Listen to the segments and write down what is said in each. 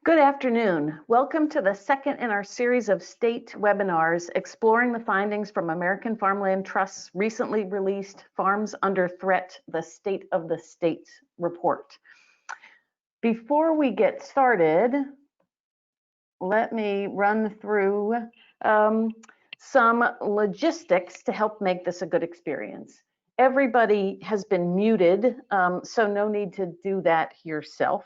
Good afternoon. Welcome to the second in our series of state webinars exploring the findings from American Farmland Trust's recently released Farms Under Threat, the State of the State report. Before we get started, let me run through some logistics to help make this a good experience. Everybody has been muted, so no need to do that yourself.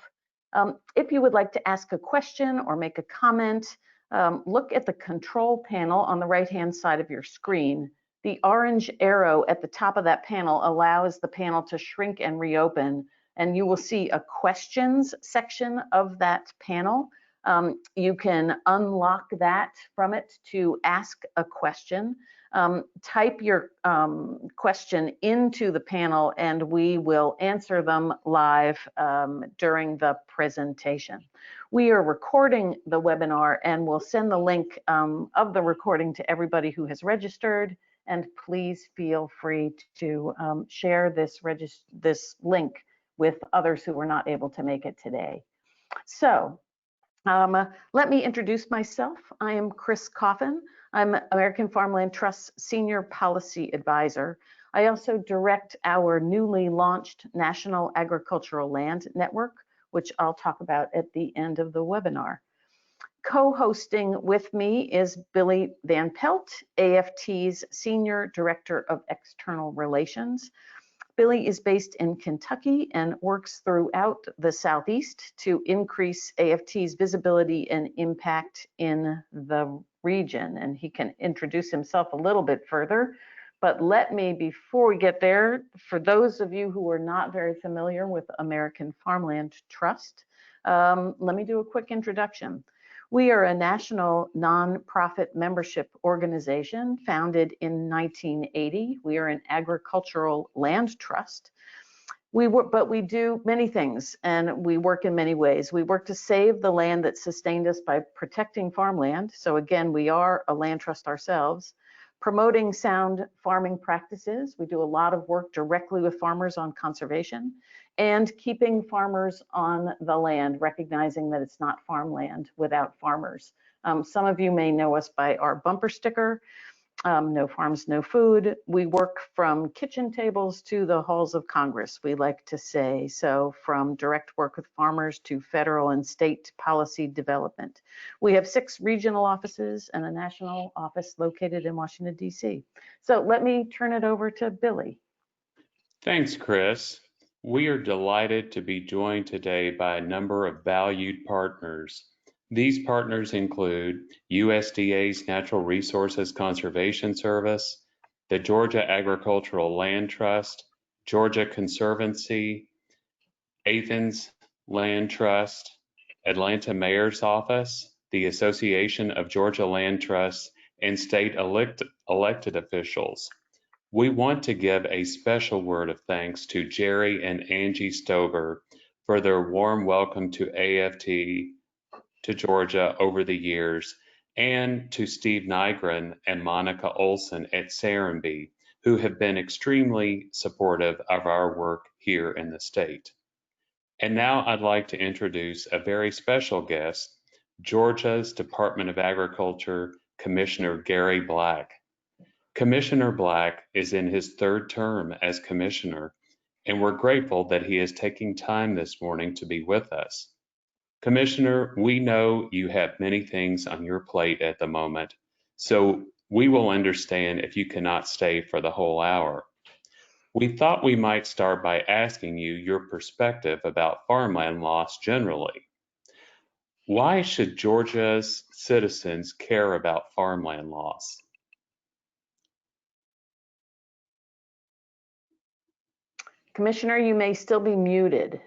If you would like to ask a question or make a comment, look at the control panel on the right-hand side of your screen. The orange arrow at the top of that panel allows the panel to shrink and reopen, and you will see a questions section of that panel. You can unlock that from it to ask a question. Type your question into the panel and we will answer them live during the presentation. We are recording the webinar and we'll send the link of the recording to everybody who has registered, and please feel free to share this link with others who were not able to make it today. So let me introduce myself. I am Chris Coffin. I'm American Farmland Trust's Senior Policy Advisor. I also direct our newly launched National Agricultural Land Network, which I'll talk about at the end of the webinar. Co-hosting with me is Billy Van Pelt, AFT's Senior Director of External Relations. Billy is based in Kentucky and works throughout the Southeast to increase AFT's visibility and impact in the region. And he can introduce himself a little bit further. But let me, before we get there, for those of you who are not very familiar with American Farmland Trust, let me do a quick introduction. We are a national nonprofit membership organization founded in 1980. We are an agricultural land trust. But we do many things and we work in many ways. We work to save the land that sustained us by protecting farmland. So again, we are a land trust ourselves. Promoting sound farming practices. We do a lot of work directly with farmers on conservation, and keeping farmers on the land, recognizing that it's not farmland without farmers. Some of you may know us by our bumper sticker, no farms, no food. We work from kitchen tables to the halls of Congress, we like to say. So from direct work with farmers to federal and state policy development. We have 6 regional offices and a national office located in Washington, D.C. So let me turn it over to Billy. Thanks, Chris. We are delighted to be joined today by a number of valued partners. These partners include USDA's Natural Resources Conservation Service, the Georgia Agricultural Land Trust, Georgia Conservancy, Athens Land Trust, Atlanta Mayor's Office, the Association of Georgia Land Trusts, and state elected officials. We want to give a special word of thanks to Jerry and Angie Stover for their warm welcome to AFT to Georgia over the years, and to Steve Nygren and Monica Olson at Serenbe, who have been extremely supportive of our work here in the state. And now I'd like to introduce a very special guest, Georgia's Department of Agriculture Commissioner Gary Black. Commissioner Black is in his 3rd term as commissioner, and we're grateful that he is taking time this morning to be with us. Commissioner, we know you have many things on your plate at the moment, so we will understand if you cannot stay for the whole hour. We thought we might start by asking you your perspective about farmland loss generally. Why should Georgia's citizens care about farmland loss? Commissioner, you may still be muted.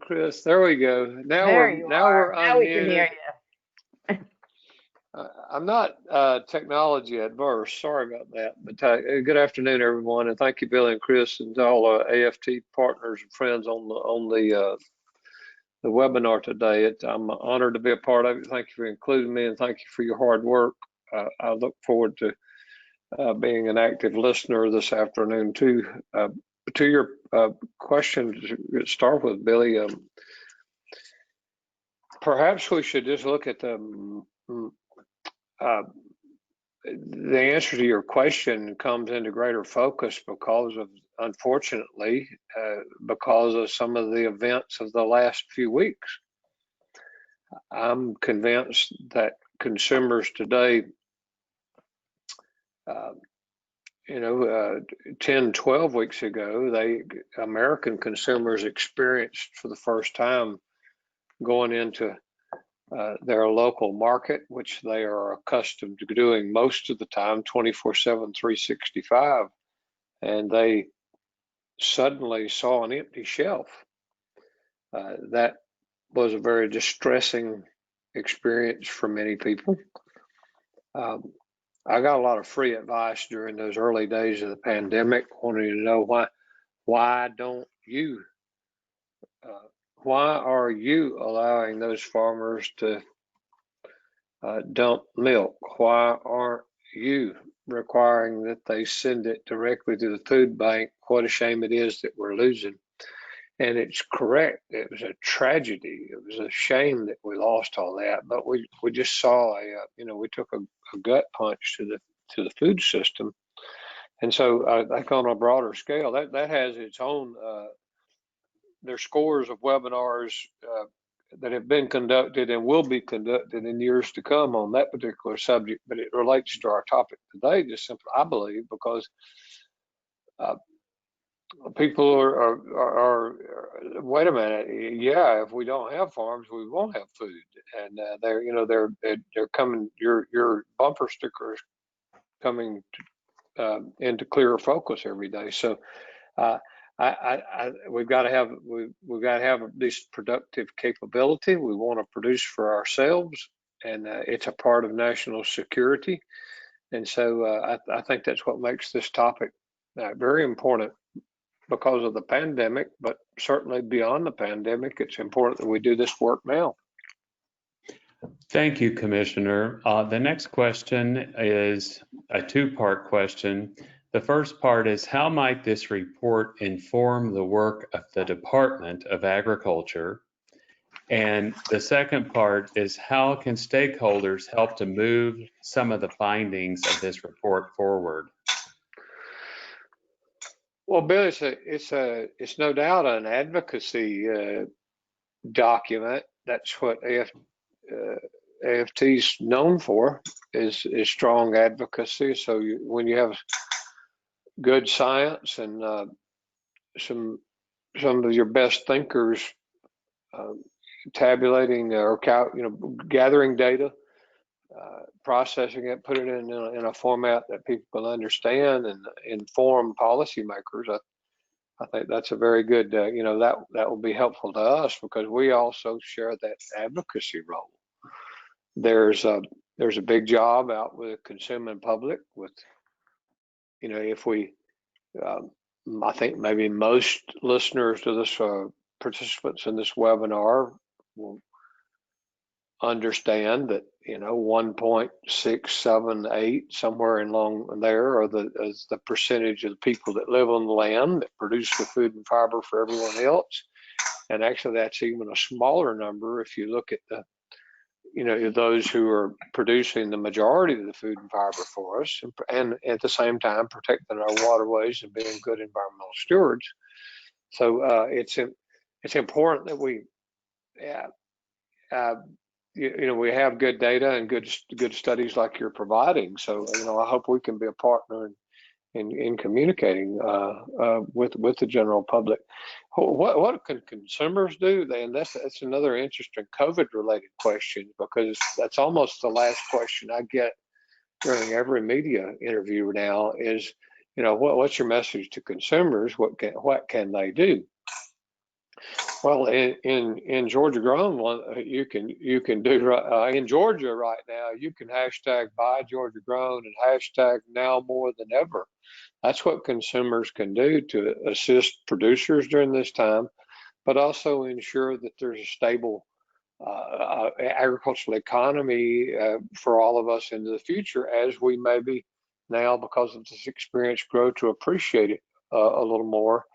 Chris, there we go. Now we're unmuted. Now we can hear you. I'm not technology adverse. Sorry about that. But good afternoon, everyone, and thank you, Billy and Chris, and all AFT partners and friends on the webinar today. I'm honored to be a part of it. Thank you for including me, and thank you for your hard work. I look forward to being an active listener this afternoon too. to your question to start with, Billy, perhaps we should just look at the answer to your question comes into greater focus because of, unfortunately, because of some of the events of the last few weeks. I'm convinced that consumers today, 10, 12 weeks ago, American consumers experienced for the first time going into their local market, which they are accustomed to doing most of the time, 24/7, 365, and they suddenly saw an empty shelf. That was a very distressing experience for many people. I got a lot of free advice during those early days of the pandemic, wanting to know why are you allowing those farmers to dump milk? Why aren't you requiring that they send it directly to the food bank? What a shame it is that we're losing. And it's correct. It was a tragedy. It was a shame that we lost all that. But we just saw we took a gut punch to the food system. And so I think on a broader scale, that has its own. There's scores of webinars that have been conducted and will be conducted in years to come on that particular subject, but it relates to our topic today, just simply, I believe, because people are wait a minute, yeah, if we don't have farms, we won't have food, and they're coming. Your bumper stickers coming into clearer focus every day. So we've got to have this productive capability. We want to produce for ourselves, and it's a part of national security. And so I think that's what makes this topic very important because of the pandemic, but certainly beyond the pandemic, it's important that we do this work now. Thank you, Commissioner. The next question is a two-part question. The first part is, how might this report inform the work of the Department of Agriculture? And the second part is, how can stakeholders help to move some of the findings of this report forward? Well, Bill, it's no doubt an advocacy document. That's what AFT's known for, is strong advocacy. So when you have good science and some of your best thinkers tabulating or gathering data, processing it, put it in a format that people can understand and inform policymakers, I think that's a very good, that will be helpful to us because we also share that advocacy role. There's a big job out with the consuming public with, if we, I think maybe most listeners to this, participants in this webinar will understand that 1.678 somewhere along there is the percentage of the people that live on the land that produce the food and fiber for everyone else, and actually that's even a smaller number if you look at the those who are producing the majority of the food and fiber for us, and at the same time protecting our waterways and being good environmental stewards. So it's important that we we have good data and good studies like you're providing. So I hope we can be a partner in communicating with the general public. What can consumers do? And that's another interesting COVID-related question, because that's almost the last question I get during every media interview now is, what's your message to consumers? What can they do? Well, in Georgia Grown, you can do in Georgia right now. You can hashtag Buy Georgia Grown and hashtag Now More Than Ever. That's what consumers can do to assist producers during this time, but also ensure that there's a stable agricultural economy for all of us into the future, as we maybe now, because of this experience, grow to appreciate it a little more.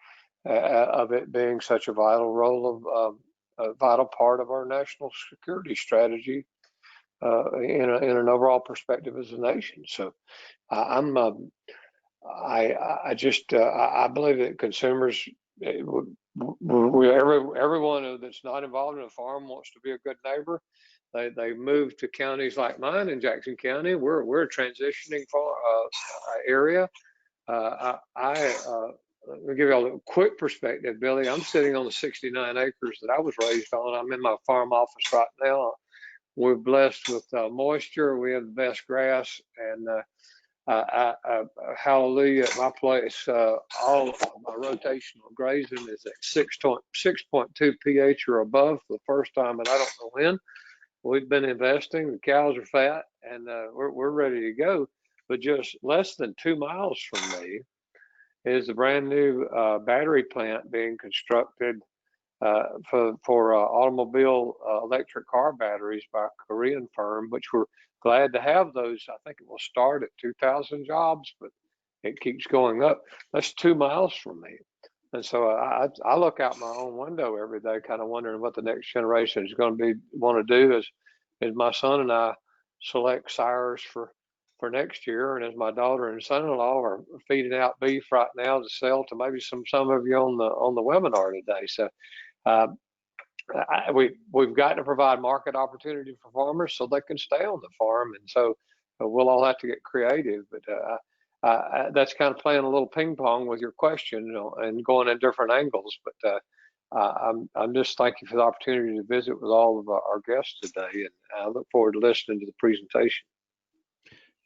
of it being such a vital role of a vital part of our national security strategy in an overall perspective as a nation. So I believe that consumers, everyone that's not involved in a farm wants to be a good neighbor. They move to counties like mine in Jackson County. We're a transitioning area. Let me give you a quick perspective, Billy. I'm sitting on the 69 acres that I was raised on. I'm in my farm office right now. We're blessed with moisture. We have the best grass, and hallelujah, at my place, all of my rotational grazing is at 6.2 pH or above for the first time, and I don't know when. We've been investing. The cows are fat, and we're ready to go. But just less than 2 miles from me is a brand new battery plant being constructed for automobile electric car batteries by a Korean firm, which we're glad to have those. I think it will start at 2,000 jobs, but it keeps going up. That's 2 miles from me. And so I look out my own window every day, kind of wondering what the next generation is going to want to do as my son and I select sires for next year, and as my daughter and son-in-law are feeding out beef right now to sell to maybe some of you on the webinar today. So we've got to provide market opportunity for farmers so they can stay on the farm, and so we'll all have to get creative. But that's kind of playing a little ping pong with your question, you know, and going in different angles. But I'm just thanking for the opportunity to visit with all of our guests today, and I look forward to listening to the presentation.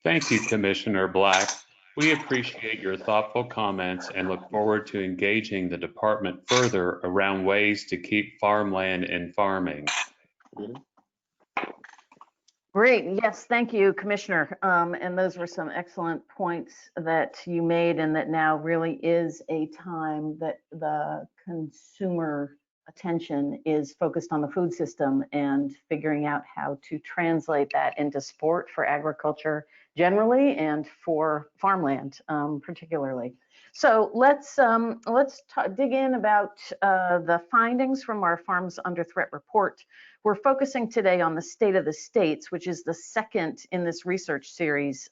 Thank you, Commissioner Black. We appreciate your thoughtful comments and look forward to engaging the department further around ways to keep farmland in farming. Great. Yes, thank you, Commissioner. And those were some excellent points that you made, and that now really is a time that the consumer attention is focused on the food system and figuring out how to translate that into support for agriculture generally and for farmland particularly. So let's dig in about the findings from our Farms Under Threat report. We're focusing today on the state of the states, which is the second in this research series.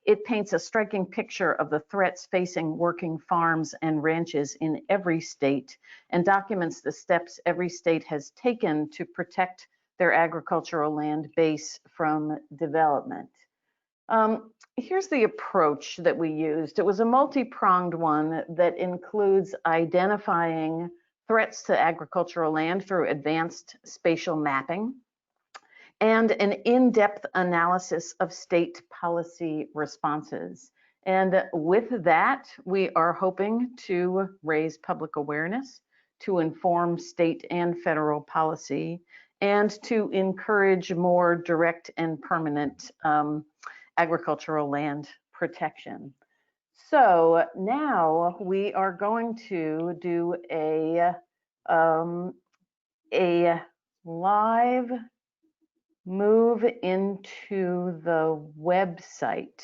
It paints a striking picture of the threats facing working farms and ranches in every state and documents the steps every state has taken to protect their agricultural land base from development. Here's the approach that we used. It was a multi-pronged one that includes identifying threats to agricultural land through advanced spatial mapping and an in-depth analysis of state policy responses. And with that, we are hoping to raise public awareness, to inform state and federal policy, and to encourage more direct and permanent agricultural land protection. So now we are going to do a live move into the website.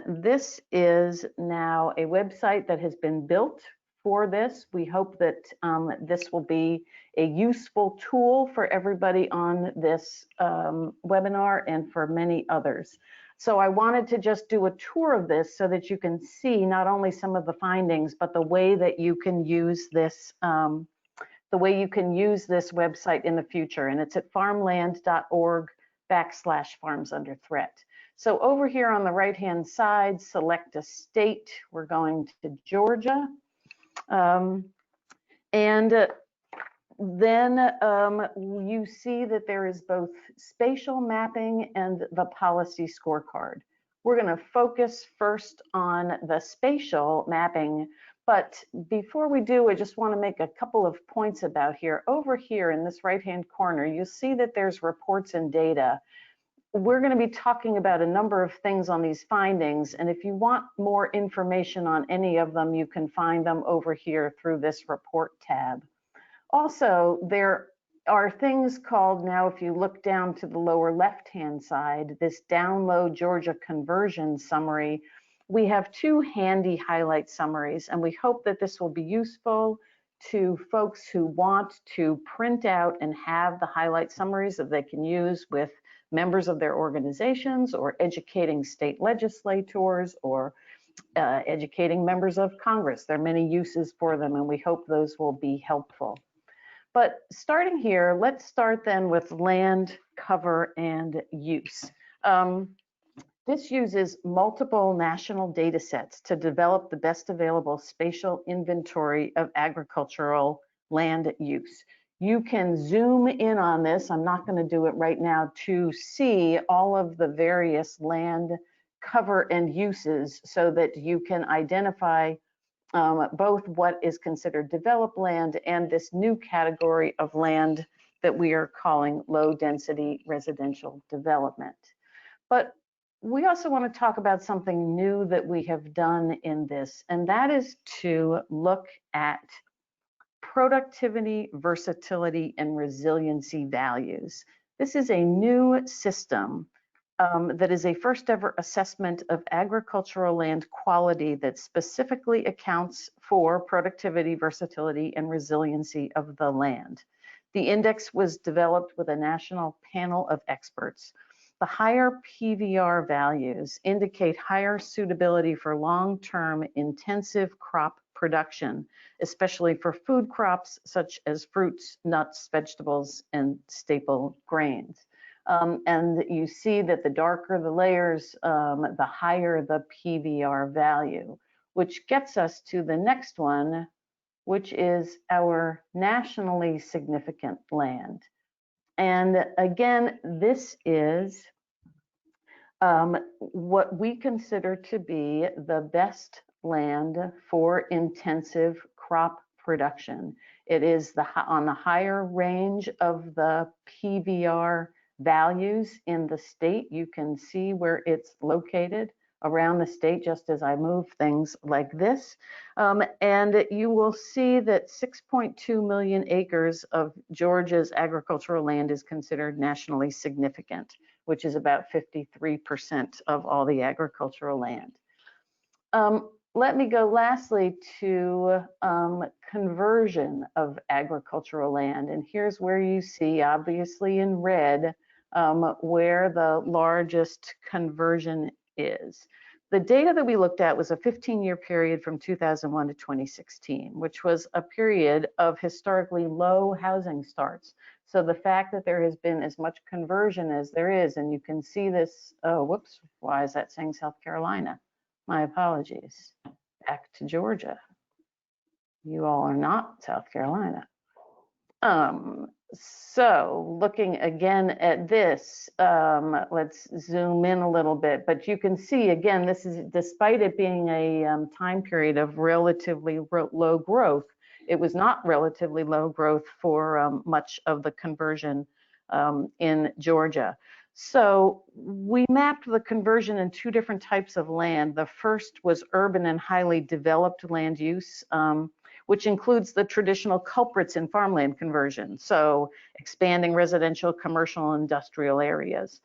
This is now a website that has been built for this. We hope that this will be a useful tool for everybody on this webinar and for many others. So I wanted to just do a tour of this so that you can see not only some of the findings, but the way that you can use this website in the future. And it's at farmland.org/farmsunderthreat. So over here on the right-hand side, select a state. We're going to Georgia. Then you see that there is both spatial mapping and the policy scorecard. We're going to focus first on the spatial mapping, but before we do, I just want to make a couple of points about here. Over here in this right-hand corner, you see that there's reports and data. We're going to be talking about a number of things on these findings, and if you want more information on any of them, you can find them over here through this report tab. Also, there are things called, now if you look down to the lower left-hand side, this download Georgia conversion summary. we have two handy highlight summaries, and we hope that this will be useful to folks who want to print out and have the highlight summaries that they can use with members of their organizations, or educating state legislators, or educating members of Congress. There are many uses for them, and we hope those will be helpful. But starting here, let's start then with land cover and use. This uses multiple national data sets to develop the best available spatial inventory of agricultural land use. You can zoom in on this. I'm not going to do it right now, to see all of the various land cover and uses so that you can identify both what is considered developed land and this new category of land that we are calling low density residential development. But we also want to talk about something new that we have done in this, and that is to look at productivity, versatility, and resiliency values. This is a new system that is a first ever assessment of agricultural land quality that specifically accounts for productivity, versatility, and resiliency of the land. The index was developed with a national panel of experts. The higher PVR values indicate higher suitability for long-term intensive crop production, especially for food crops such as fruits, nuts, vegetables, and staple grains. And you see that the darker the layers, the higher the PVR value, which gets us to the next one, which is our nationally significant land. And again, this is what we consider to be the best land for intensive crop production. It is on the higher range of the PVR values in the state. You can see where it's located around the state, just as I move things like this. And you will see that 6.2 million acres of Georgia's agricultural land is considered nationally significant, which is about 53% of all the agricultural land. Let me go lastly to conversion of agricultural land. And here's where you see, obviously in red, where the largest conversion is. The data that we looked at was a 15-year period from 2001 to 2016, which was a period of historically low housing starts. So the fact that there has been as much conversion as there is, and you can see this, oh, whoops, why is that saying South Carolina? My apologies. Back to Georgia. You all are not South Carolina. So looking again at this, let's zoom in a little bit, but you can see again, this is, despite it being a time period of relatively low growth, it was not relatively low growth for much of the conversion in Georgia. So we mapped the conversion in two different types of land. The first was urban and highly developed land use, which includes the traditional culprits in farmland conversion, so expanding residential, commercial, industrial areas.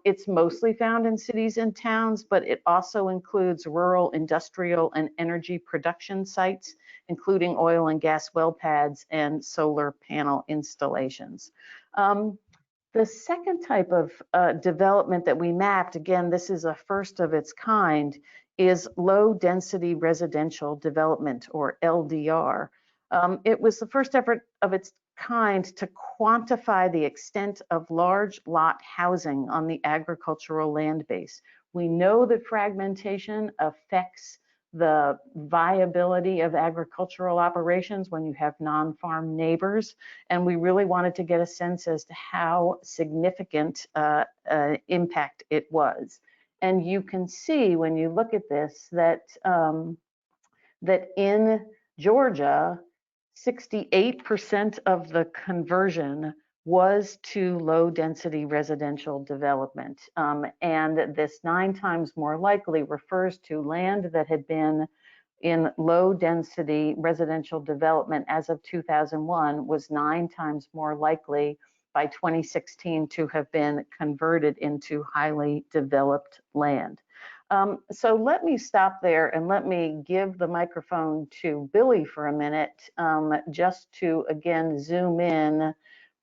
It's mostly found in cities and towns, but it also includes rural, industrial, and energy production sites, including oil and gas well pads and solar panel installations. The second type of development that we mapped, again, this is a first of its kind, is low density residential development, or LDR. It was the first effort of its kind to quantify the extent of large lot housing on the agricultural land base. We know that fragmentation affects the viability of agricultural operations when you have non-farm neighbors, and we really wanted to get a sense as to how significant impact it was. And you can see when you look at this that that in Georgia, 68% of the conversion was to low density residential development. And this 9 times more likely refers to land that had been in low density residential development as of 2001 was 9 times more likely by 2016 to have been converted into highly developed land. So let me stop there and let me give the microphone to Billy for a minute, just to again zoom in,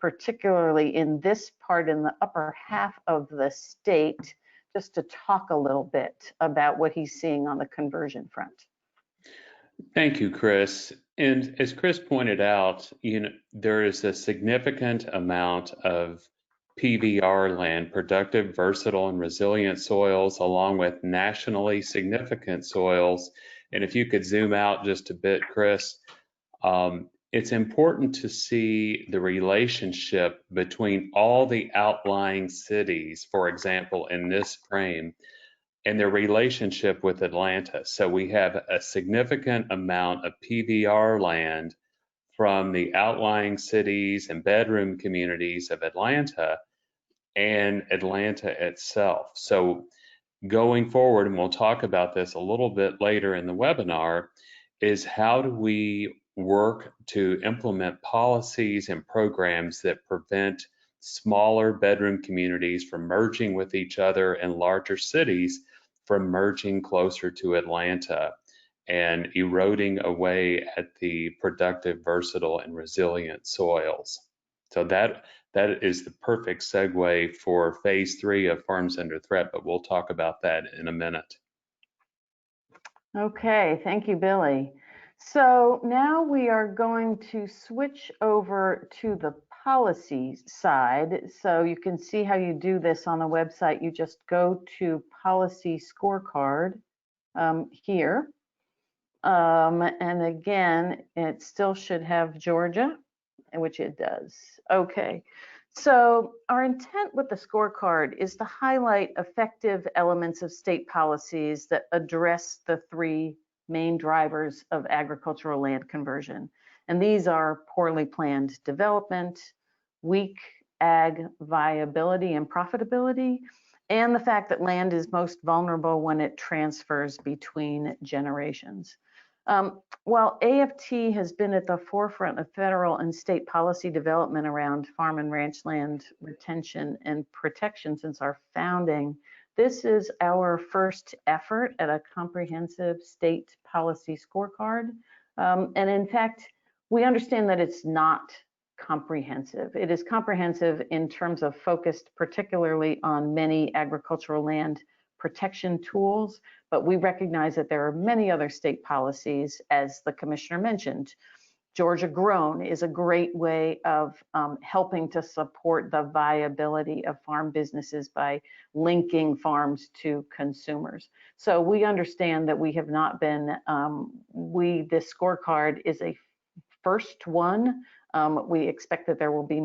particularly in this part in the upper half of the state, just to talk a little bit about what he's seeing on the conversion front. Thank you, Chris. And as Chris pointed out, there is a significant amount of PVR land, productive, versatile, and resilient soils, along with nationally significant soils. And if you could zoom out just a bit, Chris, it's important to see the relationship between all the outlying cities, for example, in this frame, and their relationship with Atlanta. So we have a significant amount of PVR land from the outlying cities and bedroom communities of Atlanta and Atlanta itself. So going forward, and we'll talk about this a little bit later in the webinar, is how do we work to implement policies and programs that prevent smaller bedroom communities from merging with each other and larger cities from merging closer to Atlanta and eroding away at the productive, versatile, and resilient soils. So that is the perfect segue for phase 3 of Farms Under Threat, but we'll talk about that in a minute. Okay, thank you, Billy. So now we are going to switch over to the policy side. So you can see how you do this on the website. You just go to Policy Scorecard here. And again, it still should have Georgia, which it does. Okay, so our intent with the scorecard is to highlight effective elements of state policies that address the 3 main drivers of agricultural land conversion. And these are poorly planned development, weak ag viability and profitability, and the fact that land is most vulnerable when it transfers between generations. While AFT has been at the forefront of federal and state policy development around farm and ranch land retention and protection since our founding, this is our first effort at a comprehensive state policy scorecard. And in fact, we understand that it's not comprehensive. It is comprehensive in terms of focused particularly on many agricultural land protection tools, but we recognize that there are many other state policies, as the commissioner mentioned. Georgia Grown is a great way of helping to support the viability of farm businesses by linking farms to consumers. So we understand that we have not been, this scorecard is a first one. We expect that there will be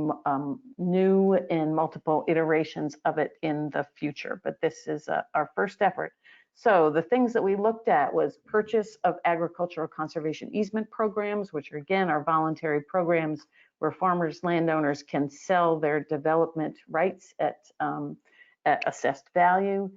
new and multiple iterations of it in the future, but this is our first effort. So the things that we looked at was purchase of agricultural conservation easement programs, which are, again, are voluntary programs where farmers, landowners can sell their development rights at assessed value.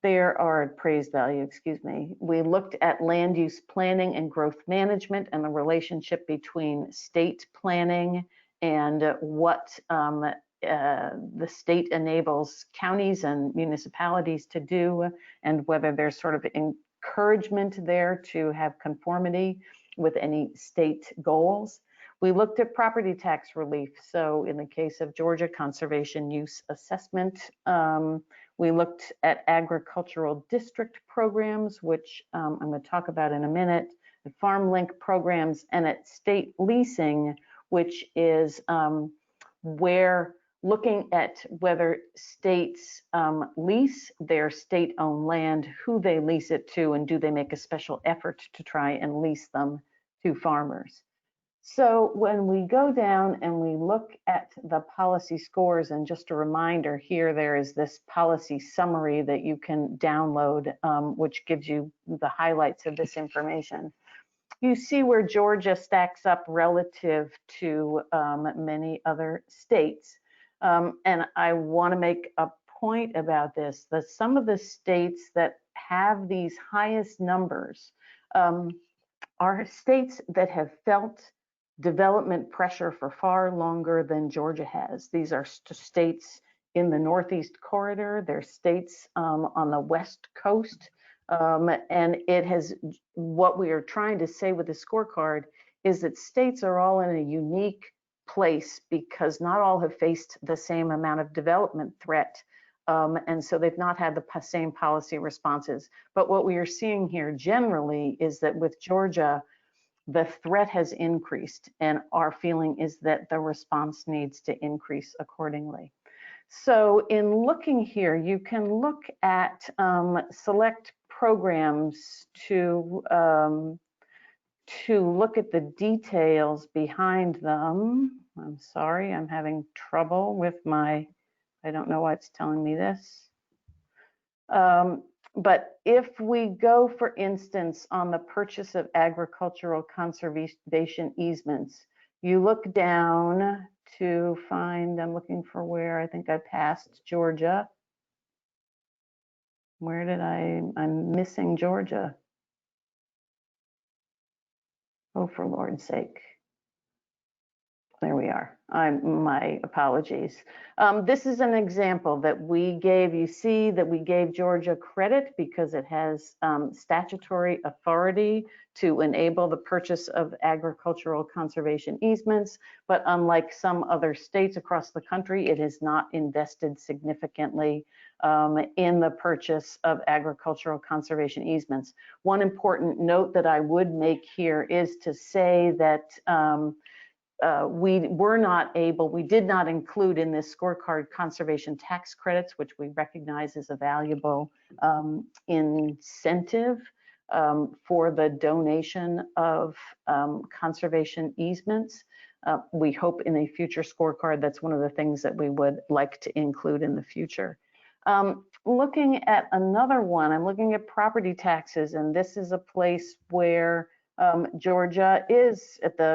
There are appraised value, excuse me. We looked at land use planning and growth management and the relationship between state planning and what the state enables counties and municipalities to do, and whether there's sort of encouragement there to have conformity with any state goals. We looked at property tax relief. So in the case of Georgia, conservation use assessment. We looked at agricultural district programs, which I'm going to talk about in a minute, the farm link programs, and at state leasing, which is where looking at whether states lease their state-owned land, who they lease it to, and do they make a special effort to try and lease them to farmers. So when we go down and we look at the policy scores, and just a reminder here, there is this policy summary that you can download, which gives you the highlights of this information. You see where Georgia stacks up relative to many other states. And I want to make a point about this, that some of the states that have these highest numbers are states that have felt development pressure for far longer than Georgia has. These are states in the Northeast corridor. They're states on the West Coast. And what we are trying to say with the scorecard is that states are all in a unique place because not all have faced the same amount of development threat. And so they've not had the same policy responses. But what we are seeing here generally is that with Georgia, the threat has increased, and our feeling is that the response needs to increase accordingly. So in looking here, you can look at select programs to look at the details behind them. I'm sorry, I'm having trouble with I don't know why it's telling me this. But if we go, for instance, on the purchase of agricultural conservation easements, you look down to find, I'm looking for where, I think I passed Georgia. Where did I'm missing Georgia. Oh, for Lord's sake. There we are. My apologies. This is an example that we gave. You see that we gave Georgia credit because it has statutory authority to enable the purchase of agricultural conservation easements. But unlike some other states across the country, it has not invested significantly in the purchase of agricultural conservation easements. One important note that I would make here is to say that we did not include in this scorecard conservation tax credits, which we recognize as a valuable incentive for the donation of conservation easements. We hope in a future scorecard, that's one of the things that we would like to include in the future. Looking at another one, I'm looking at property taxes, and this is a place where Georgia is at the,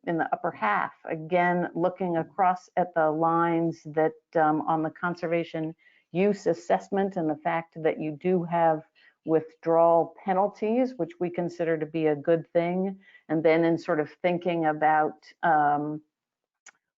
in the upper half. Again, looking across at the lines that on the conservation use assessment and the fact that you do have withdrawal penalties, which we consider to be a good thing. And then in sort of thinking about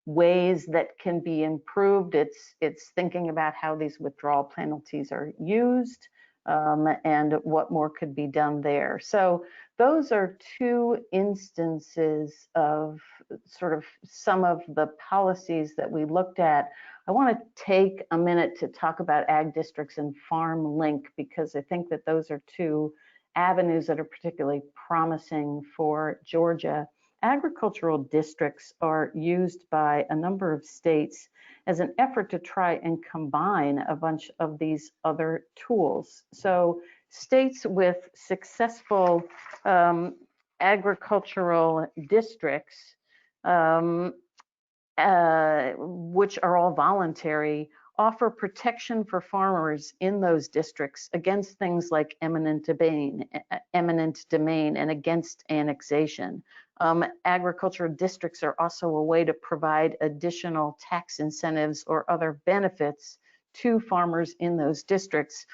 ways that can be improved, it's thinking about how these withdrawal penalties are used. And what more could be done there. So those are two instances of sort of some of the policies that we looked at. I want to take a minute to talk about ag districts and farm link, because I think that those are two avenues that are particularly promising for Georgia. Agricultural districts are used by a number of states as an effort to try and combine a bunch of these other tools. So states with successful agricultural districts, which are all voluntary, offer protection for farmers in those districts against things like eminent domain, and against annexation. Agricultural districts are also a way to provide additional tax incentives or other benefits to farmers in those districts.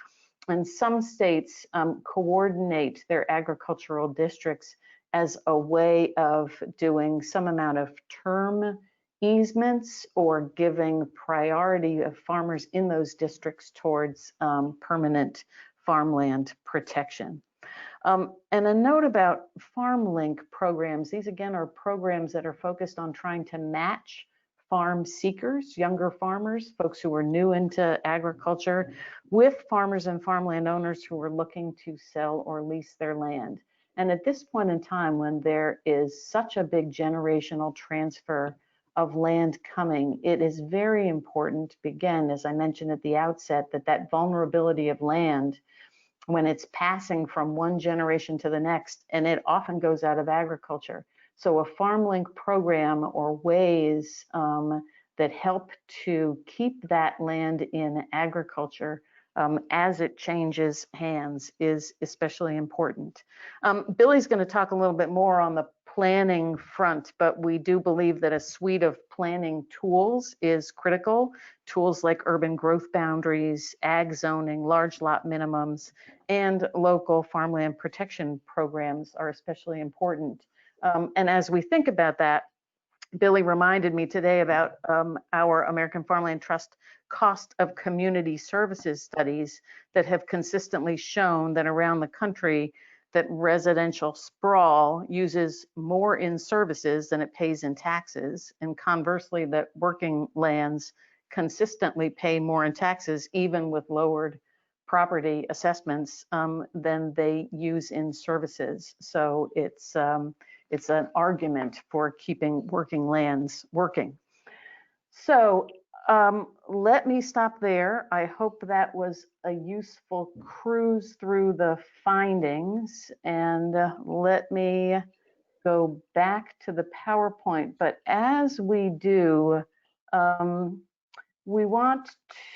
And some states coordinate their agricultural districts as a way of doing some amount of term easements or giving priority of farmers in those districts towards permanent farmland protection. And a note about farm link programs. These again are programs that are focused on trying to match farm seekers, younger farmers, folks who are new into agriculture, with farmers and farmland owners who are looking to sell or lease their land. And at this point in time, when there is such a big generational transfer of land coming, it is very important, again, as I mentioned at the outset, that vulnerability of land, when it's passing from one generation to the next, and it often goes out of agriculture. So a farm link program or ways that help to keep that land in agriculture as it changes hands is especially important. Billy's going to talk a little bit more on the planning front, but we do believe that a suite of planning tools is critical. Tools like urban growth boundaries, ag zoning, large lot minimums, and local farmland protection programs are especially important. And as we think about that, Billy reminded me today about our American Farmland Trust cost of community services studies that have consistently shown that around the country that residential sprawl uses more in services than it pays in taxes, and conversely that working lands consistently pay more in taxes even with lowered property assessments than they use in services. So it's an argument for keeping working lands working. So let me stop there. I hope that was a useful cruise through the findings, and let me go back to the PowerPoint. But as we do, we want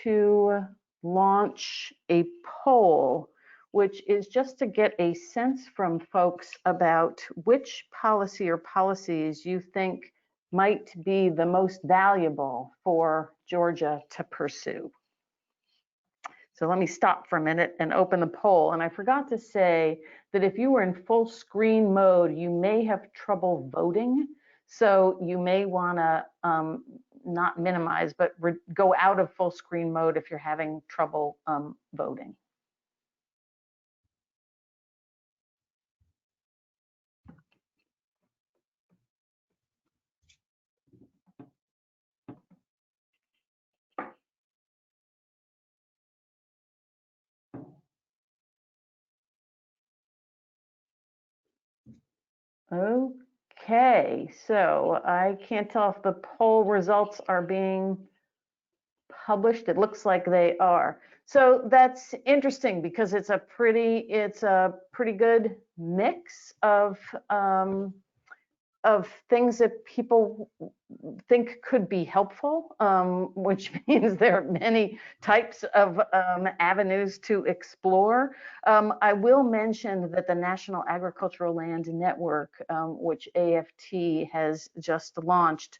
to launch a poll, which is just to get a sense from folks about which policy or policies you think might be the most valuable for Georgia to pursue. So let me stop for a minute and open the poll. And I forgot to say that if you were in full screen mode, you may have trouble voting. So you may want to not minimize, but go out of full screen mode if you're having trouble voting. Okay, so I can't tell if the poll results are being published. It looks like they are. So that's interesting because it's a pretty good mix of things that people think could be helpful, which means there are many types of avenues to explore. I will mention that the National Agricultural Land Network, which AFT has just launched,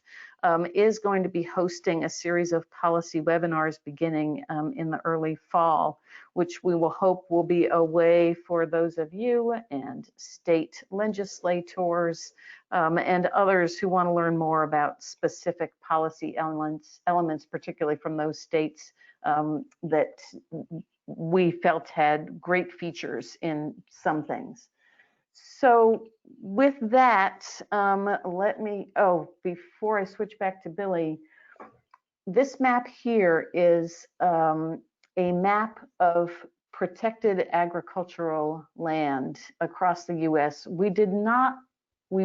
is going to be hosting a series of policy webinars beginning in the early fall, which we will hope will be a way for those of you and state legislators and others who want to learn more about specific policy elements, particularly from those states that we felt had great features in some things. So with that, before I switch back to Billy, this map here is a map of protected agricultural land across the US. We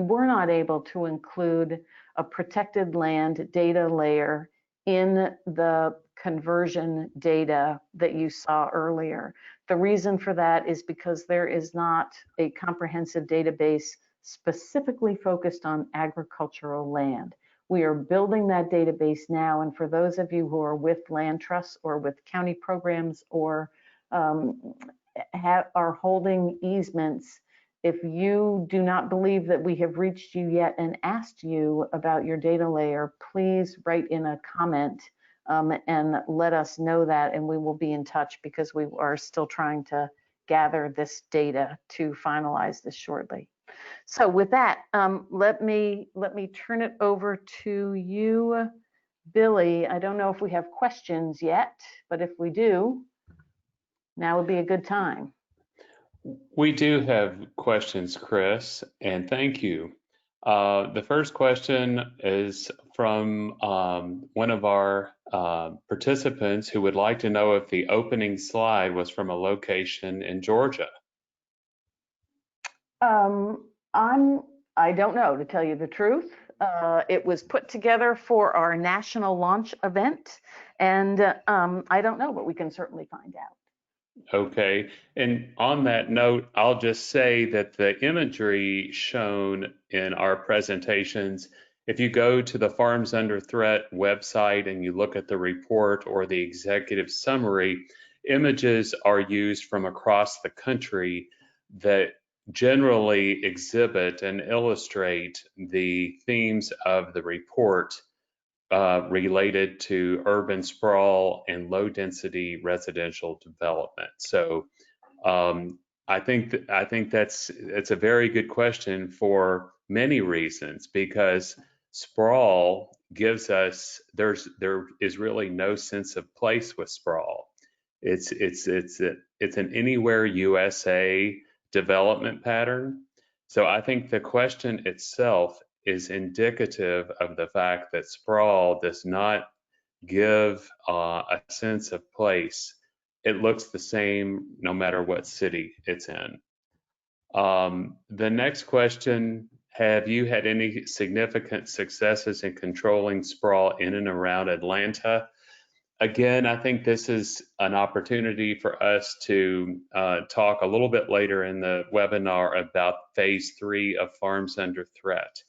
were not able to include a protected land data layer in the conversion data that you saw earlier. The reason for that is because there is not a comprehensive database specifically focused on agricultural land. We are building that database now, and for those of you who are with land trusts or with county programs or are holding easements, if you do not believe that we have reached you yet and asked you about your data layer, please write in a comment and let us know that, and we will be in touch because we are still trying to gather this data to finalize this shortly. So with that, let me turn it over to you, Billy. I don't know if we have questions yet, but if we do, now would be a good time. We do have questions, Chris, and thank you. The first question is from one of our participants who would like to know if the opening slide was from a location in Georgia. I don't know, to tell you the truth. It was put together for our national launch event, and I don't know, but we can certainly find out. Okay, and on that note, I'll just say that the imagery shown in our presentations, if you go to the Farms Under Threat website and you look at the report or the executive summary, images are used from across the country that generally exhibit and illustrate the themes of the report related to urban sprawl and low density residential development. So I think that's a very good question for many reasons, because Sprawl gives us, there is really no sense of place with sprawl. It's an anywhere USA development pattern. So I think the question itself is indicative of the fact that sprawl does not give a sense of place. It looks the same no matter what city it's in. The next question, have you had any significant successes in controlling sprawl in and around Atlanta? Again, I think this is an opportunity for us to talk a little bit later in the webinar about phase 3 of Farms Under Threat,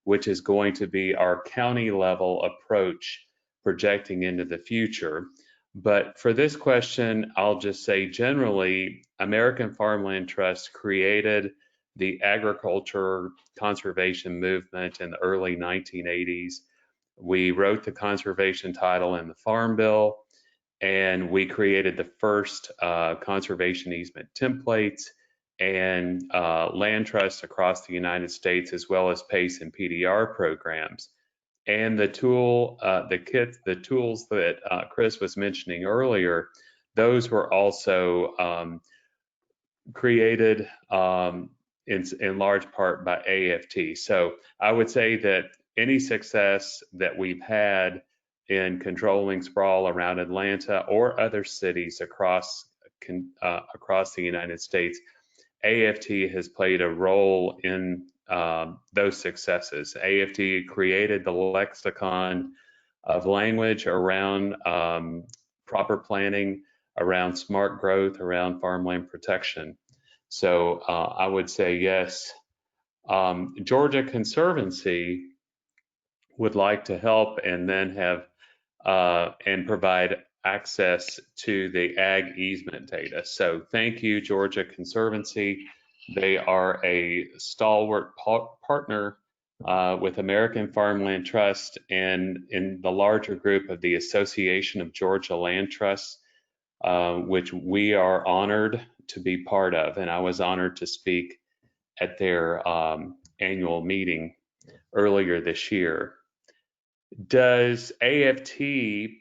which is going to be our county level approach projecting into the future. But for this question, I'll just say generally, American Farmland Trust created the agriculture conservation movement in the early 1980s. We wrote the conservation title in the Farm Bill, and we created the first conservation easement templates and land trusts across the United States, as well as PACE and PDR programs. And the tools that Chris was mentioning earlier, those were also created in large part by AFT. So I would say that any success that we've had in controlling sprawl around Atlanta or other cities across the United States, AFT has played a role in those successes. AFT created the lexicon of language around proper planning, around smart growth, around farmland protection. So I would say yes. Georgia Conservancy would like to help and then have and provide access to the ag easement data. So thank you, Georgia Conservancy. They are a stalwart partner with American Farmland Trust and in the larger group of the Association of Georgia Land Trusts, which we are honored to be part of. And I was honored to speak at their annual meeting earlier this year. Does AFT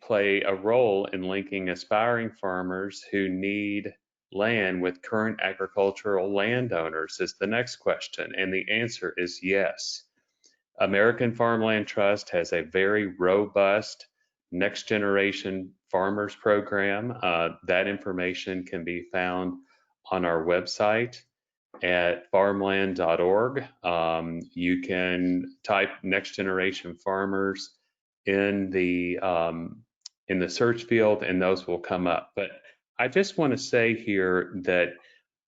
play a role in linking aspiring farmers who need land with current agricultural landowners is the next question, and the answer is yes. American Farmland Trust has a very robust next generation farmers program. That information can be found on our website at farmland.org. You can type next generation farmers in the search field and those will come up. But I just want to say here that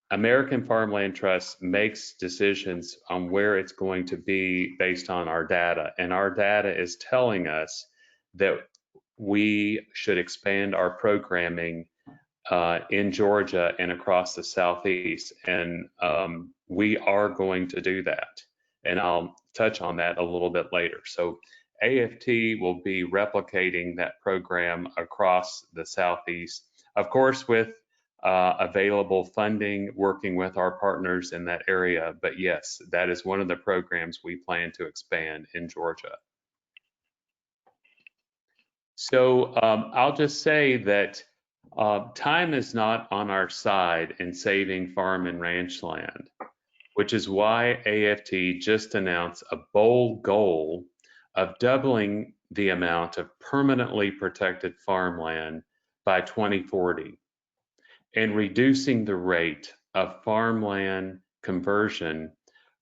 American Farmland Trust makes decisions on where it's going to be based on our data, and our data is telling us that we should expand our programming in Georgia and across the Southeast, and we are going to do that, and I'll touch on that a little bit later. So AFT will be replicating that program across the Southeast, of course with available funding, working with our partners in that area. But yes, that is one of the programs we plan to expand in Georgia. So I'll just say that time is not on our side in saving farm and ranch land, which is why AFT just announced a bold goal of doubling the amount of permanently protected farmland by 2040 and reducing the rate of farmland conversion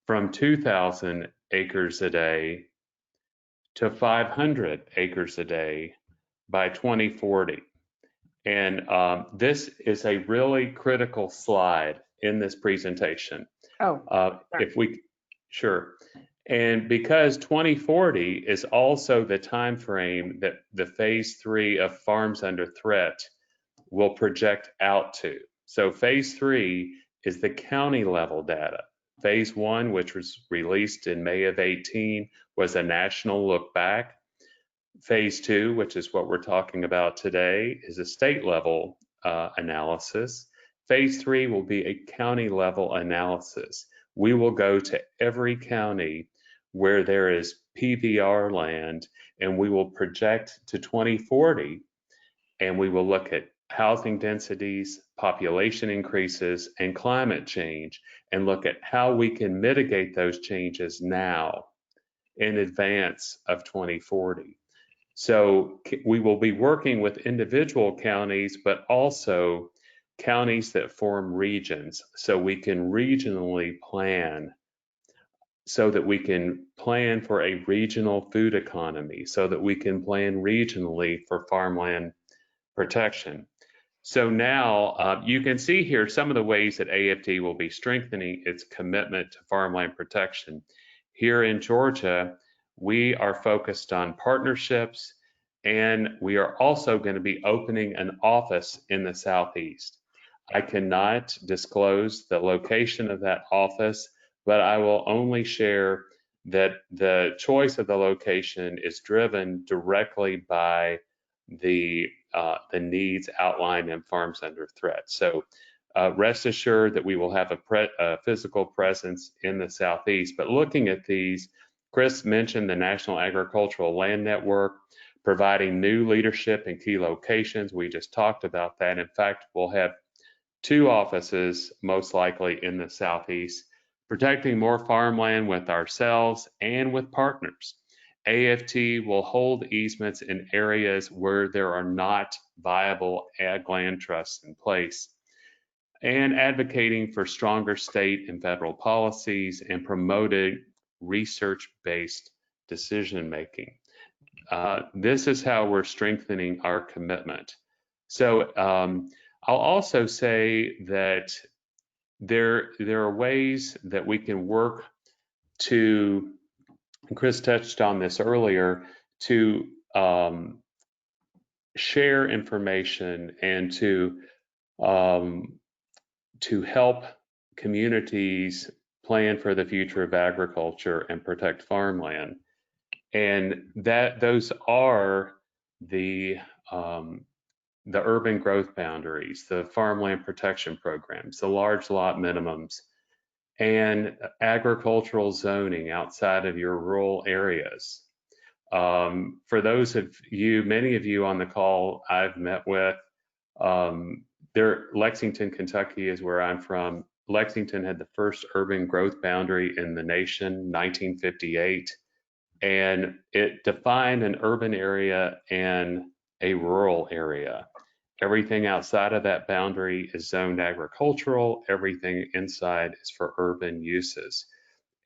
from 2,000 acres a day to 500 acres a day by 2040. And this is a really critical slide in this presentation. Sure. And because 2040 is also the time frame that the phase 3 of Farms Under Threat will project out to. So phase 3 is the county level data. Phase 1, which was released in May of 18, was a national look back. Phase 2, which is what we're talking about today, is a state level analysis. Phase 3 will be a county level analysis. We will go to every county where there is PVR land, and we will project to 2040, and we will look at housing densities, population increases, and climate change, and look at how we can mitigate those changes now in advance of 2040. So we will be working with individual counties, but also counties that form regions, so we can regionally plan, so that we can plan for a regional food economy, so that we can plan regionally for farmland protection. So now you can see here some of the ways that AFT will be strengthening its commitment to farmland protection. Here in Georgia, we are focused on partnerships, and we are also going to be opening an office in the Southeast. I cannot disclose the location of that office, but I will only share that the choice of the location is driven directly by the needs outlined in Farms Under Threat. So rest assured that we will have a physical presence in the Southeast. But looking at these, Chris mentioned the National Agricultural Land Network, providing new leadership in key locations. We just talked about that. In fact, we'll have 2 offices, most likely in the Southeast, protecting more farmland with ourselves and with partners. AFT will hold easements in areas where there are not viable ag land trusts in place, and advocating for stronger state and federal policies and promoting research-based decision-making. This is how we're strengthening our commitment. So I'll also say that there are ways that we can work to, and Chris touched on this earlier, to share information and to help communities plan for the future of agriculture and protect farmland. And those are the urban growth boundaries, the farmland protection programs, the large lot minimums, and agricultural zoning outside of your rural areas. For those of you, many of you on the call I've met with, Lexington, Kentucky is where I'm from. Lexington had the first urban growth boundary in the nation, 1958, and it defined an urban area and a rural area. Everything outside of that boundary is zoned agricultural. Everything inside is for urban uses.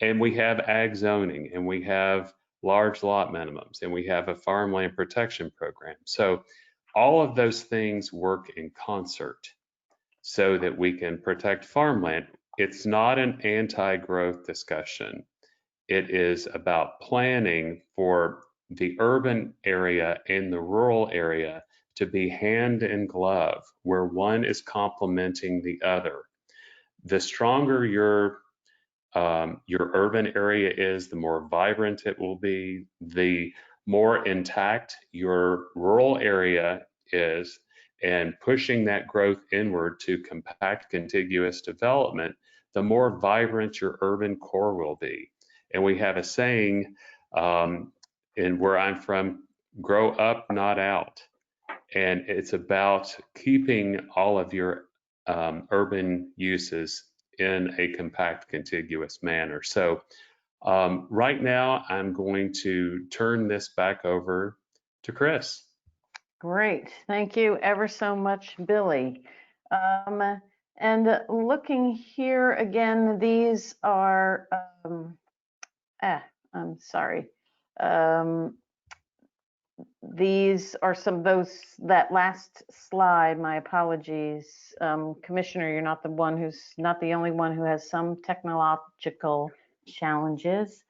And we have ag zoning, and we have large lot minimums, and we have a farmland protection program. So all of those things work in concert so that we can protect farmland. It's not an anti-growth discussion. It is about planning for the urban area and the rural area to be hand in glove, where one is complementing the other. The stronger your urban area is, the more vibrant it will be. The more intact your rural area is, and pushing that growth inward to compact contiguous development, the more vibrant your urban core will be. And we have a saying in where I'm from, grow up, not out. And it's about keeping all of your urban uses in a compact, contiguous manner. So right now, I'm going to turn this back over to Chris. Great. Thank you ever so much, Billy. And looking here again, these are, I'm sorry. These are some of those, that last slide, my apologies. Commissioner, you're not the only one who has some technological challenges.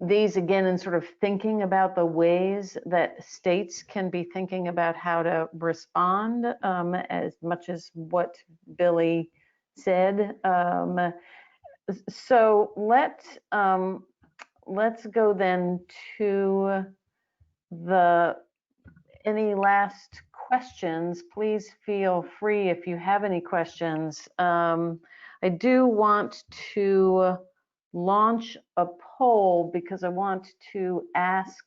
These again, in sort of thinking about the ways that states can be thinking about how to respond, as much as what Billy said. So let's go then to any last questions. Please feel free if you have any questions. I do want to launch a poll because I want to ask,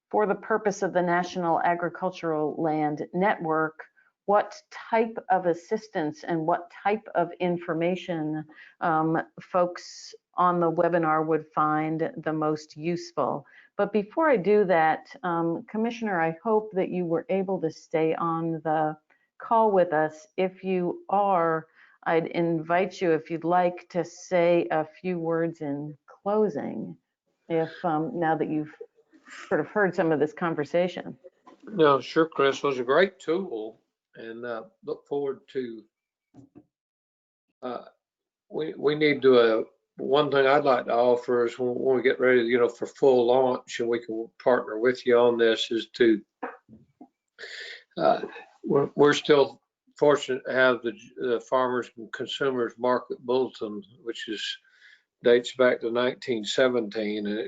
for the purpose of the National Agricultural Land Network, what type of assistance and what type of information folks on the webinar would find the most useful. But before I do that, Commissioner, I hope that you were able to stay on the call with us. If you are, I'd invite you, if you'd like, to say a few words in closing, if now that you've sort of heard some of this conversation. No, sure, Chris. It was a great tool, and look forward to. We need to. One thing I'd like to offer is when we get ready, for full launch, and we can partner with you on this, is to. We're still fortunate to have the Farmers and Consumers Market Bulletin, which dates back to 1917, and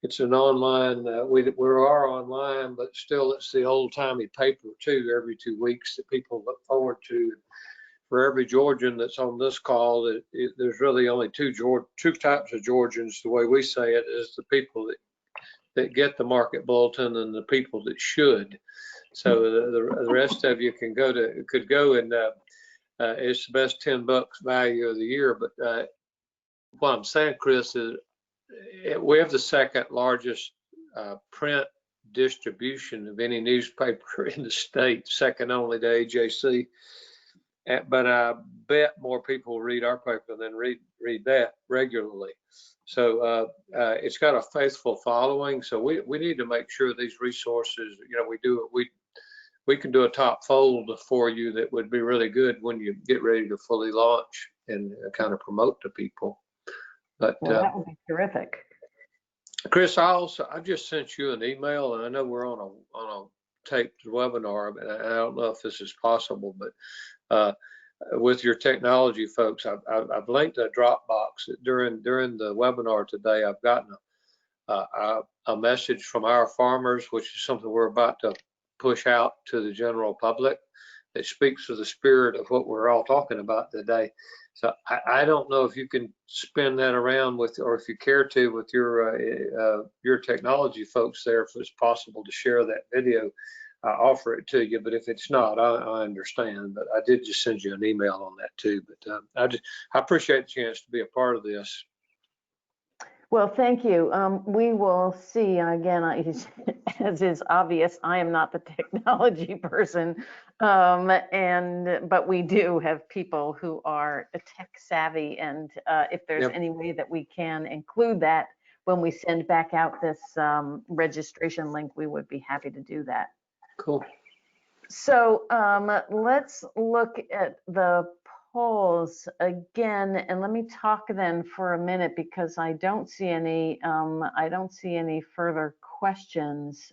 it's an online. We are online, but still, it's the old-timey paper too. Every 2 weeks that people look forward to. For every Georgian that's on this call, there's really only two types of Georgians. The way we say it is the people that get the market bulletin and the people that should. So the rest of you could go and it's the best $10 value of the year. But what I'm saying, Chris, is we have the second largest print distribution of any newspaper in the state, second only to AJC. But I bet more people read our paper than read that regularly. So it's got a faithful following. So we need to make sure these resources, we can do a top fold for you that would be really good when you get ready to fully launch and kind of promote to people. But well, that would be terrific. Chris, I just sent you an email, and I know we're on a taped webinar, and I don't know if this is possible, but with your technology folks, I've linked a Dropbox. During the webinar today, I've gotten a message from our farmers, which is something we're about to push out to the general public, that speaks to the spirit of what we're all talking about today. So I don't know if you can spin that around with, or if you care to, with your technology folks there, if it's possible to share that video. Offer it to you, but if it's not, I understand. But I did just send you an email on that too. But I appreciate the chance to be a part of this. Well, thank you. We will see. And again, as is obvious, I am not the technology person, but we do have people who are tech savvy. And if there's any way that we can include that when we send back out this registration link, we would be happy to do that. Cool. So let's look at the polls again, and let me talk then for a minute because I don't see any further questions.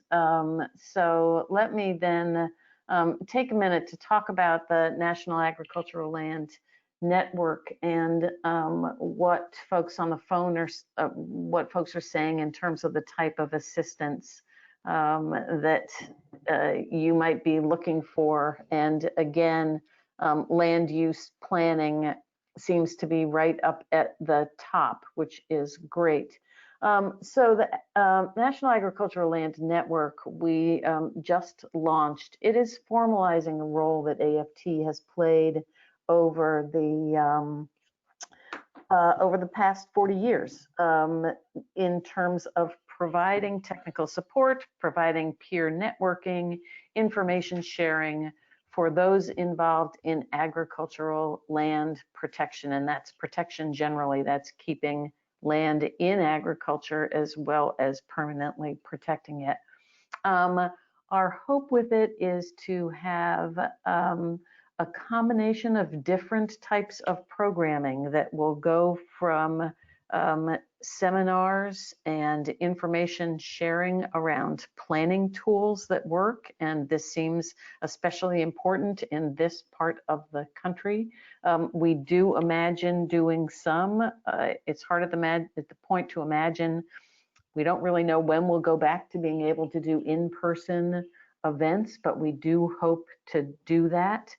So let me then take a minute to talk about the National Agricultural Land Network and what folks on the phone what folks are saying in terms of the type of assistance that you might be looking for. And again, land use planning seems to be right up at the top, which is great. So the National Agricultural Land Network, we just launched. It is formalizing a role that AFT has played over the past 40 years in terms of providing technical support, providing peer networking, information sharing for those involved in agricultural land protection. And that's protection generally, that's keeping land in agriculture as well as permanently protecting it. Our hope with it is to have a combination of different types of programming that will go from seminars and information sharing around planning tools that work, and this seems especially important in this part of the country. We do imagine doing some. It's hard at the point to imagine. We don't really know when we'll go back to being able to do in-person events, but we do hope to do that.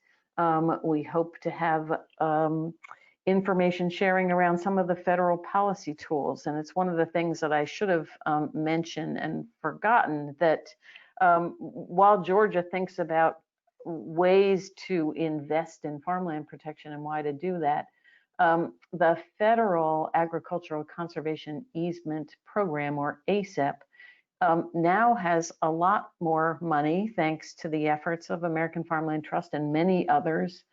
We hope to have information sharing around some of the federal policy tools. And it's one of the things that I should have mentioned and forgotten, that while Georgia thinks about ways to invest in farmland protection and why to do that, the Federal Agricultural Conservation Easement Program, or ASEP, now has a lot more money, thanks to the efforts of American Farmland Trust and many others,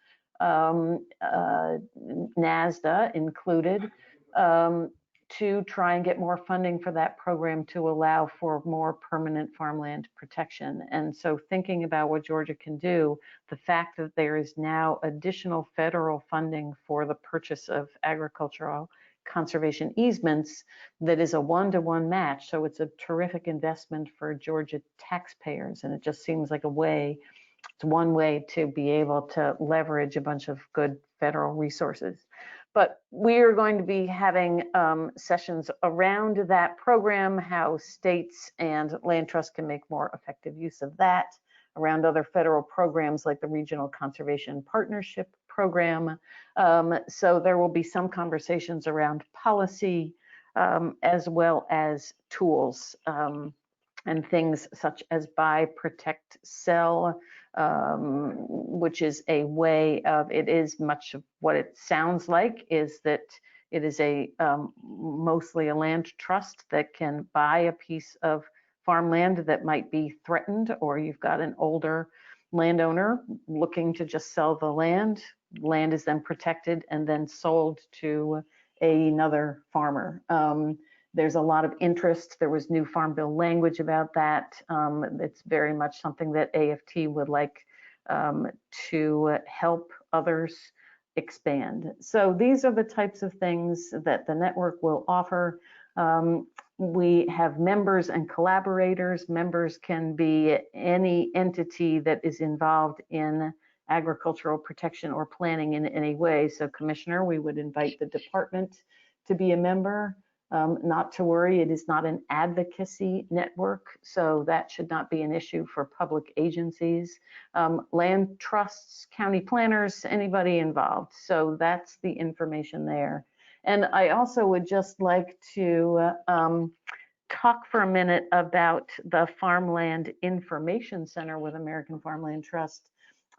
NASDA included, to try and get more funding for that program to allow for more permanent farmland protection. And so thinking about what Georgia can do, the fact that there is now additional federal funding for the purchase of agricultural conservation easements that is a one-to-one match. So it's a terrific investment for Georgia taxpayers. And it just seems like it's one way to be able to leverage a bunch of good federal resources. But we are going to be having sessions around that program, how states and land trusts can make more effective use of that, around other federal programs like the Regional Conservation Partnership Program. So there will be some conversations around policy, as well as tools, and things such as buy, protect, sell, which is a way of, it is much of what it sounds like, is that it is a mostly a land trust that can buy a piece of farmland that might be threatened, or you've got an older landowner looking to just sell the land. Land is then protected and then sold to another farmer. There's a lot of interest. There was new Farm Bill language about that. It's very much something that AFT would like to help others expand. So these are the types of things that the network will offer. We have members and collaborators. Members can be any entity that is involved in agricultural protection or planning in any way. So Commissioner, we would invite the department to be a member. Not to worry, it is not an advocacy network, so that should not be an issue for public agencies, land trusts, county planners, anybody involved. So that's the information there. And I also would just like to talk for a minute about the Farmland Information Center with American Farmland Trust.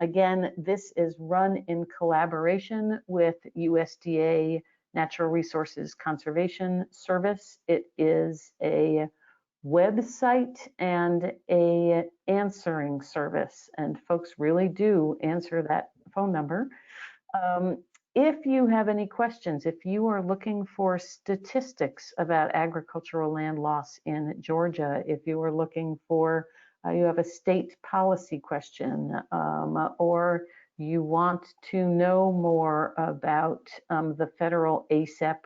Again, this is run in collaboration with USDA Natural Resources Conservation Service. It is a website and a answering service, and folks really do answer that phone number. If you have any questions, if you are looking for statistics about agricultural land loss in Georgia, if you are looking for, you have a state policy question, or you want to know more about the federal ASEP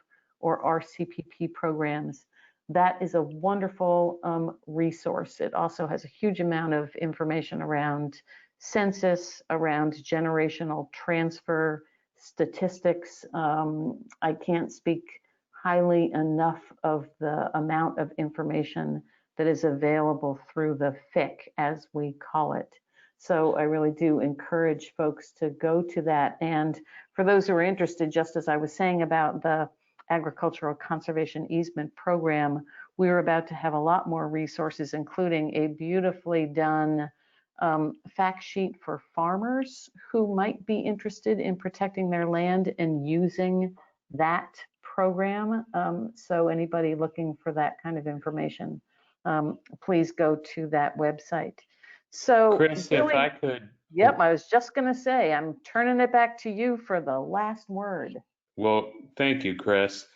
or RCPP programs, that is a wonderful resource. It also has a huge amount of information around census, around generational transfer statistics. I can't speak highly enough of the amount of information that is available through the FIC, as we call it. So I really do encourage folks to go to that. And for those who are interested, just as I was saying about the Agricultural Conservation Easement Program, we're about to have a lot more resources, including a beautifully done fact sheet for farmers who might be interested in protecting their land and using that program. So anybody looking for that kind of information, please go to that website. So Chris, Billy, if I could. Yep, I was just going to say, I'm turning it back to you for the last word. Well, thank you, Chris.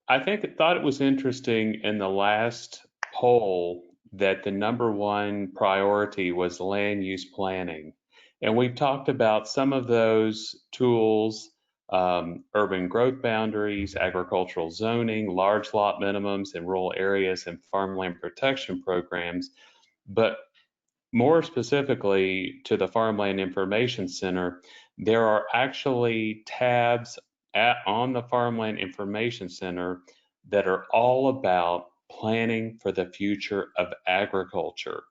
I thought it was interesting in the last poll that the #1 priority was land use planning. And we've talked about some of those tools, urban growth boundaries, agricultural zoning, large lot minimums in rural areas, and farmland protection programs. But more specifically to the Farmland Information Center, there are actually tabs on the Farmland Information Center that are all about planning for the future of agriculture.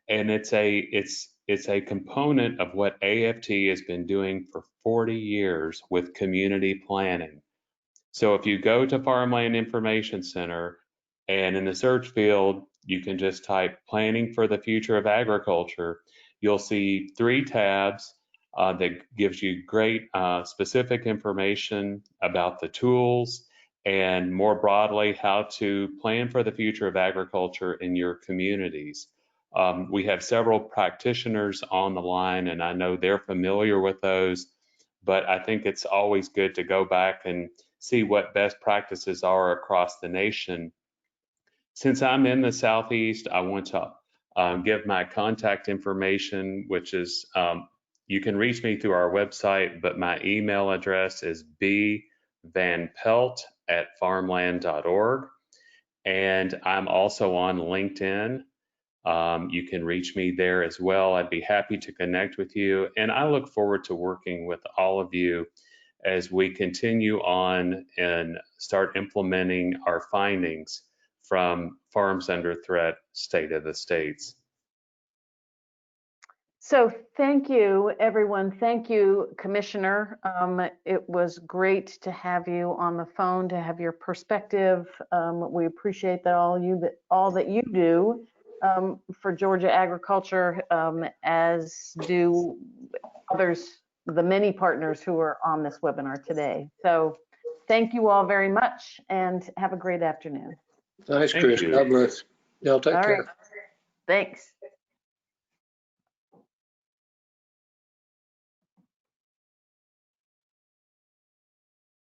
And it's It's a component of what AFT has been doing for 40 years with community planning. So if you go to Farmland Information Center and in the search field, you can just type Planning for the Future of Agriculture. You'll see 3 tabs that gives you great specific information about the tools and more broadly how to plan for the future of agriculture in your communities. We have several practitioners on the line and I know they're familiar with those, but I think it's always good to go back and see what best practices are across the nation. Since I'm in the Southeast, I want to give my contact information, which is you can reach me through our website, but my email address is bvanpelt@farmland.org. And I'm also on LinkedIn. You can reach me there as well. I'd be happy to connect with you. And I look forward to working with all of you as we continue on and start implementing our findings from Farms Under Threat State of the States. So thank you, everyone. Thank you, Commissioner. It was great to have you on the phone, to have your perspective. We appreciate that all that you do for Georgia agriculture, as do others, the many partners who are on this webinar today. So thank you all very much and have a great afternoon. Thanks, Thank Chris. you. God bless. Y'all take care. All right. Thanks.